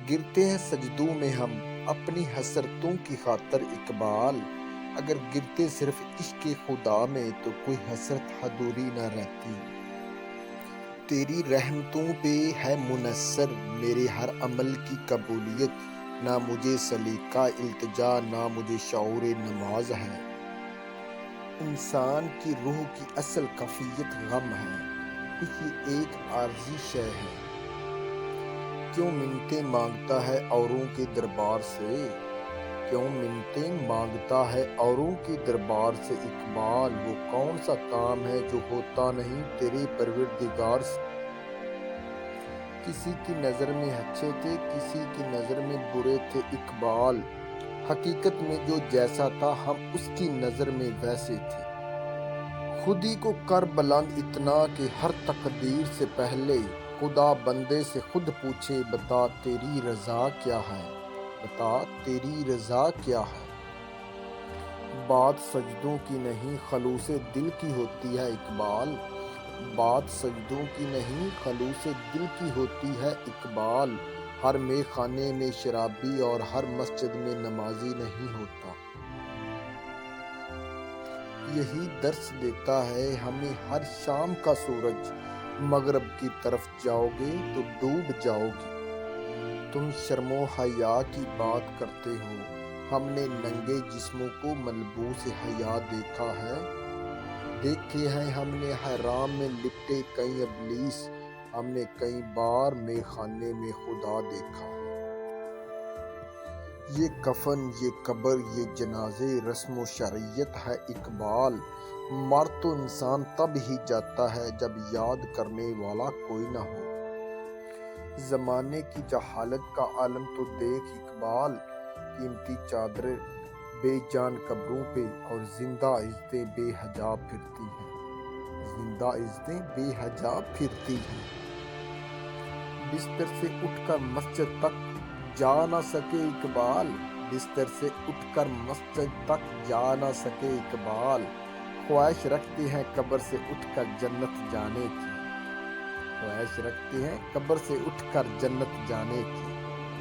گرتے ہیں سجدوں میں ہم اپنی حسرتوں کی خاطر اقبال، اگر گرتے صرف عشق خدا میں تو کوئی حسرت ادھوری نہ رہتی۔ تیری رحمتوں پہ ہے منحصر میرے ہر عمل کی قبولیت، نہ مجھے سلیقہ التجا نہ مجھے شعور نماز ہے۔ انسان کی روح کی اصل کیفیت غم ہے، خوشی ایک عارضی شے ہے۔ کیوں منتیں مانگتا ہے اوروں کے دربار سے، کیوں منتیں مانگتا ہے اوروں کے دربار سے اقبال، وہ کون سا کام ہے جو ہوتا نہیں تیرے پروردگار سے۔ کسی کی نظر میں اچھے تھے کسی کی نظر میں برے تھے اقبال، حقیقت میں جو جیسا تھا ہم اس کی نظر میں ویسے تھے۔ خودی کو کر بلند اتنا کہ ہر تقدیر سے پہلے خدا بندے سے خود پوچھے بتا تیری رضا کیا ہے، بتا تیری رضا کیا ہے۔ بات سجدوں کی نہیں خلوص دل کی ہوتی ہے اقبال، بات سجدوں کی نہیں خلوص دل کی ہوتی ہے اقبال، ہر مے خانے میں شرابی اور ہر مسجد میں نمازی نہیں ہوتا۔ یہی درس دیتا ہے ہمیں ہر شام کا سورج، مغرب کی طرف جاؤ گے تو ڈوب جاؤ گے۔ تم شرم و حیا کی بات کرتے ہو، ہم نے ننگے جسموں کو ملبوس حیا دیکھا ہے۔ دیکھے ہیں ہم نے حرام میں لپٹے کئی ابلیس، ہم نے کئی بار مے خانے میں خدا دیکھا ہے۔ یہ کفن یہ قبر یہ جنازے رسم و شرعیت ہے اقبال، مر تو انسان تب ہی جاتا ہے جب یاد کرنے والا کوئی نہ ہو۔ زمانے کی جہالت کا عالم تو دیکھ اقبال، قیمتی چادریں بے جان قبروں پہ اور زندہ عزتیں بے حجاب پھرتی ہیں، زندہ عزتیں بے حجاب پھرتی ہیں۔ بستر سے اٹھ کر مسجد تک جا نہ سکے اقبال، بستر سے اٹھ کر مسجد تک جا نہ سکے اقبال، خواہش رکھتے ہیں قبر سے اٹھ کر جنت جانے کی، خواہش رکھتے ہیں قبر سے اٹھ کر جنت جانے کی۔